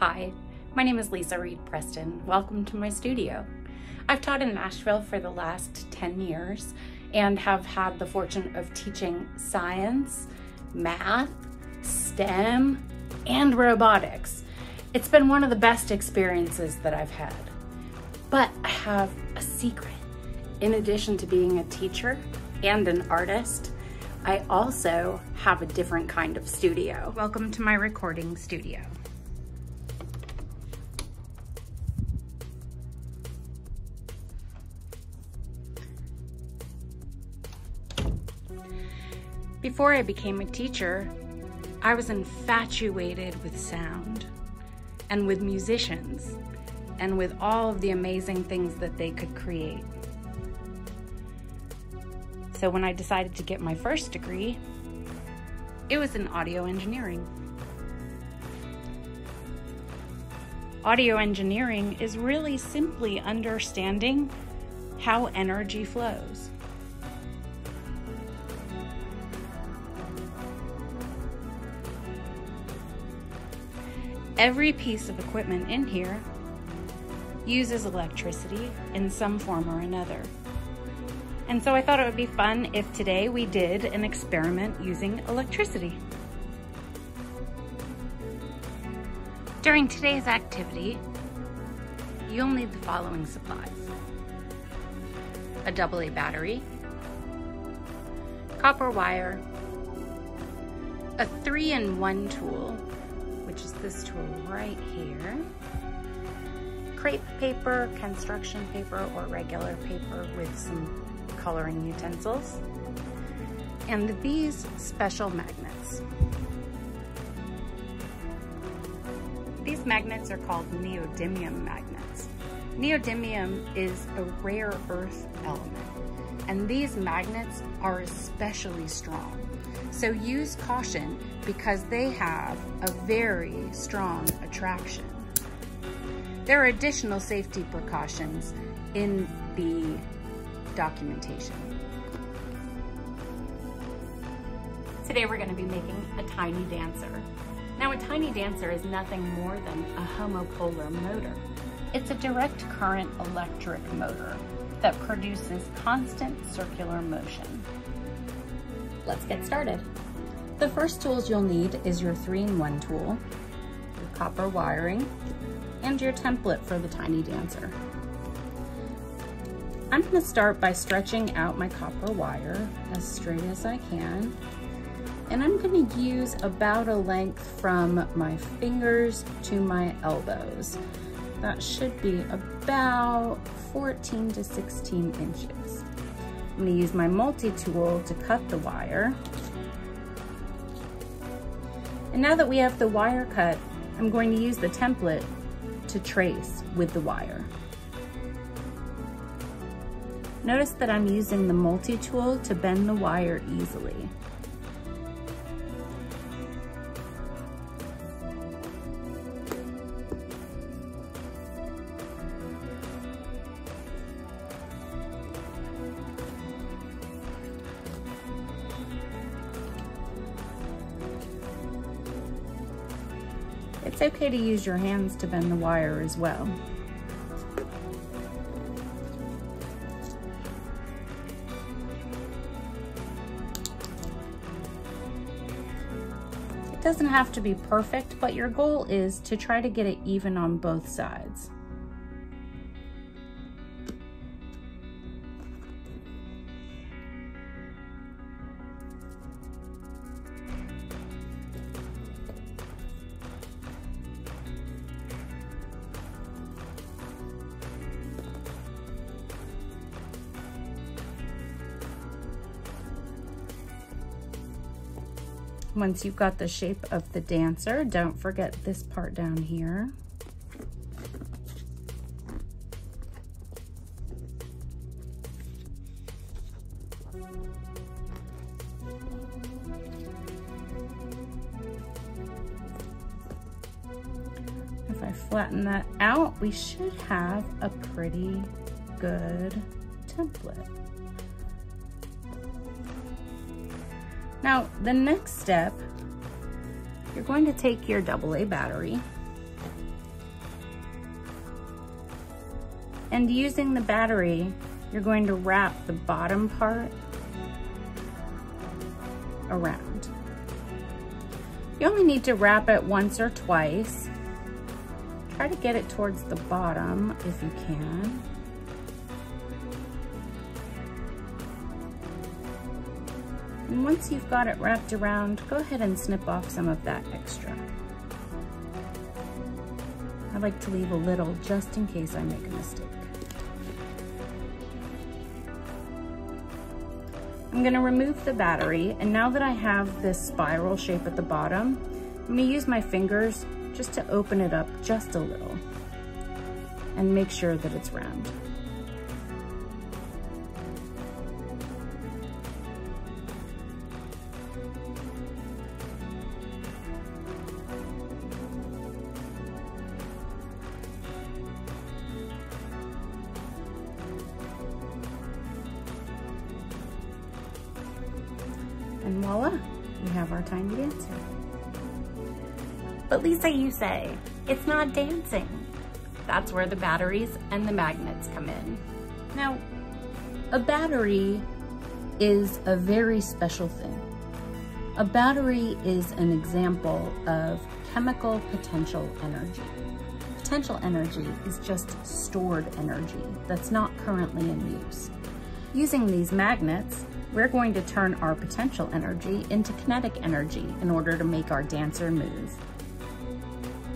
Hi, my name is Lisa Reed Preston. Welcome to my studio. I've taught in Nashville for the last 10 years and have had the fortune of teaching science, math, STEM, and robotics. It's been one of the best experiences that I've had. But I have a secret. In addition to being a teacher and an artist, I also have a different kind of studio. Welcome to my recording studio. Before I became a teacher, I was infatuated with sound and with musicians and with all of the amazing things that they could create. So when I decided to get my first degree, it was in audio engineering. Audio engineering is really simply understanding how energy flows. Every piece of equipment in here uses electricity in some form or another. And so I thought it would be fun if today we did an experiment using electricity. During today's activity, you'll need the following supplies: a AA battery, copper wire, a 3-in-1 tool, which is this tool right here, crepe paper, construction paper, or regular paper with some coloring utensils, and these special magnets. These magnets are called neodymium magnets. Neodymium is a rare earth element, and these magnets are especially strong. So use caution because they have a very strong attraction. There are additional safety precautions in the documentation. Today we're going to be making a tiny dancer. Now a tiny dancer is nothing more than a homopolar motor. It's a direct current electric motor that produces constant circular motion. Let's get started. The first tools you'll need is your 3-in-1 tool, your copper wiring, and your template for the tiny dancer. I'm going to start by stretching out my copper wire as straight as I can, and I'm going to use about a length from my fingers to my elbows. That should be about 14 to 16 inches. I'm going to use my multi-tool to cut the wire. And now that we have the wire cut, I'm going to use the template to trace with the wire. Notice that I'm using the multi-tool to bend the wire easily. It's okay to use your hands to bend the wire as well. It doesn't have to be perfect, but your goal is to try to get it even on both sides. Once you've got the shape of the dancer, don't forget this part down here. If I flatten that out, we should have a pretty good template. Now, the next step, you're going to take your AA battery And using the battery, you're going to wrap the bottom part around. You only need to wrap it once or twice. Try to get it towards the bottom if you can. And once you've got it wrapped around, go ahead and snip off some of that extra. I like to leave a little just in case I make a mistake. I'm going to remove the battery, and now that I have this spiral shape at the bottom, I'm going to use my fingers just to open it up just a little and make sure that it's round. And voila, we have our tiny dancer. But Lisa, you say, it's not dancing. That's where the batteries and the magnets come in. Now, a battery is a very special thing. A battery is an example of chemical potential energy. Potential energy is just stored energy that's not currently in use. Using these magnets, we're going to turn our potential energy into kinetic energy in order to make our dancer move.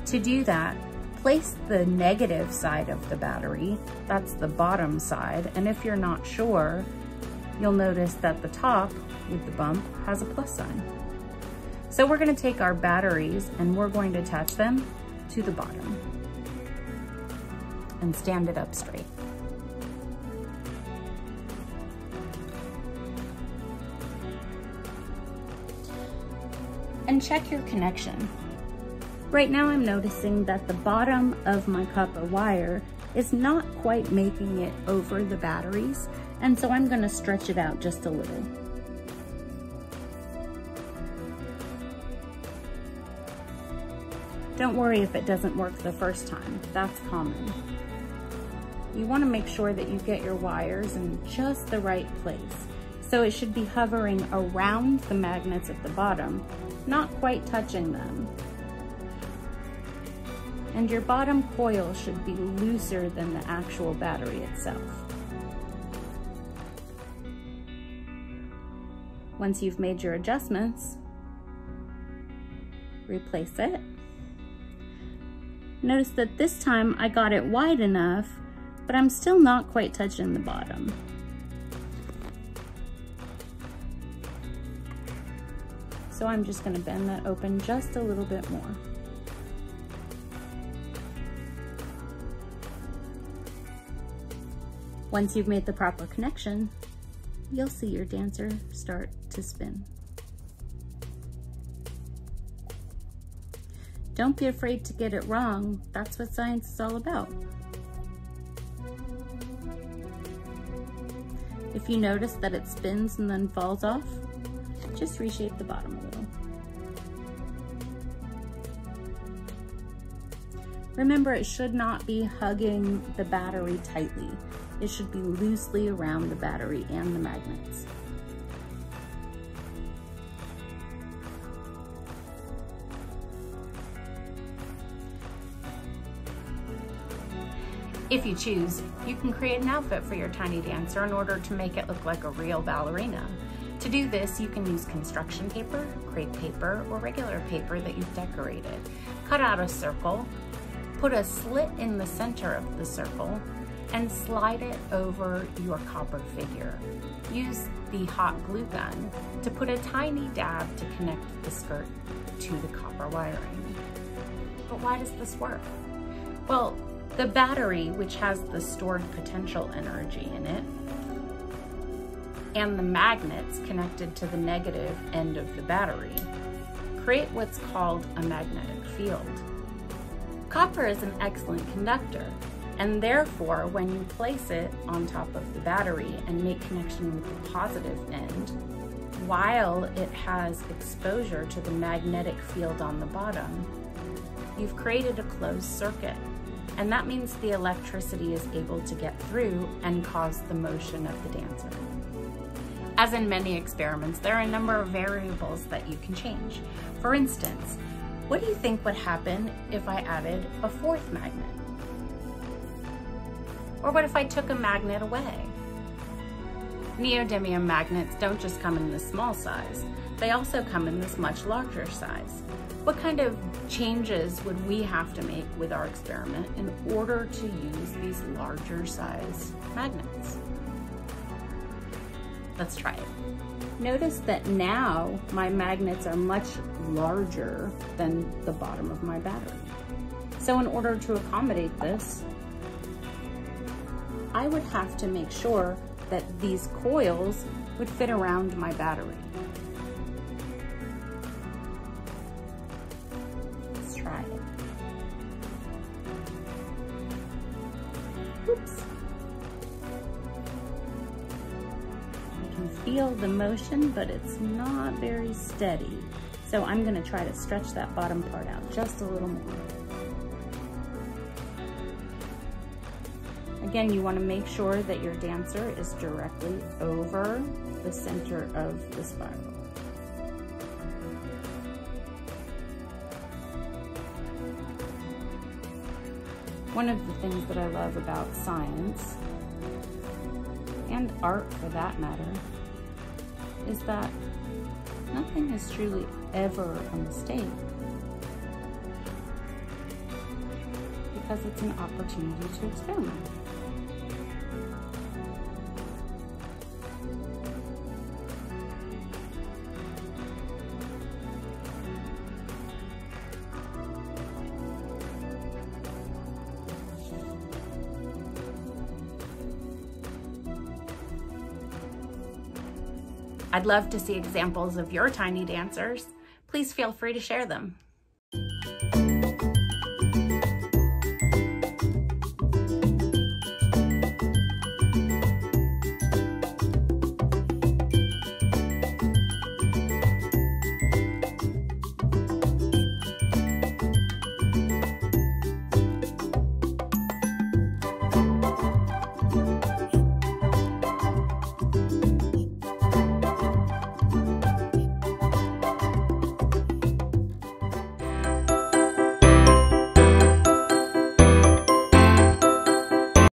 To do that, place the negative side of the battery, that's the bottom side, and if you're not sure, you'll notice that the top with the bump has a plus sign. So we're going to take our batteries and we're going to attach them to the bottom and stand it up straight. And check your connection. Right now I'm noticing that the bottom of my copper wire is not quite making it over the batteries, and so I'm going to stretch it out just a little. Don't worry if it doesn't work the first time, that's common. You want to make sure that you get your wires in just the right place. So it should be hovering around the magnets at the bottom, not quite touching them. And your bottom coil should be looser than the actual battery itself. Once you've made your adjustments, replace it. Notice that this time I got it wide enough, but I'm still not quite touching the bottom. So I'm just going to bend that open just a little bit more. Once you've made the proper connection, you'll see your dancer start to spin. Don't be afraid to get it wrong. That's what science is all about. If you notice that it spins and then falls off, just reshape the bottom a little. Remember, it should not be hugging the battery tightly. It should be loosely around the battery and the magnets. If you choose, you can create an outfit for your tiny dancer in order to make it look like a real ballerina. To do this, you can use construction paper, crepe paper, or regular paper that you've decorated. Cut out a circle, put a slit in the center of the circle, and slide it over your copper figure. Use the hot glue gun to put a tiny dab to connect the skirt to the copper wiring. But why does this work? Well, the battery, which has the stored potential energy in it, and the magnets connected to the negative end of the battery, create what's called a magnetic field. Copper is an excellent conductor, and therefore when you place it on top of the battery and make connection with the positive end, while it has exposure to the magnetic field on the bottom, you've created a closed circuit. And that means the electricity is able to get through and cause the motion of the dancer. As in many experiments, there are a number of variables that you can change. For instance, what do you think would happen if I added a fourth magnet? Or what if I took a magnet away? Neodymium magnets don't just come in this small size, they also come in this much larger size. What kind of changes would we have to make with our experiment in order to use these larger size magnets? Let's try it. Notice that now my magnets are much larger than the bottom of my battery. So in order to accommodate this, I would have to make sure that these coils would fit around my battery. Let's try it. Oops. I can feel the motion, but it's not very steady. So I'm going to try to stretch that bottom part out just a little more. Again, you want to make sure that your dancer is directly over the center of the spiral. One of the things that I love about science, and art for that matter, is that nothing is truly ever a mistake, because it's an opportunity to experiment. I'd love to see examples of your tiny dancers. Please feel free to share them.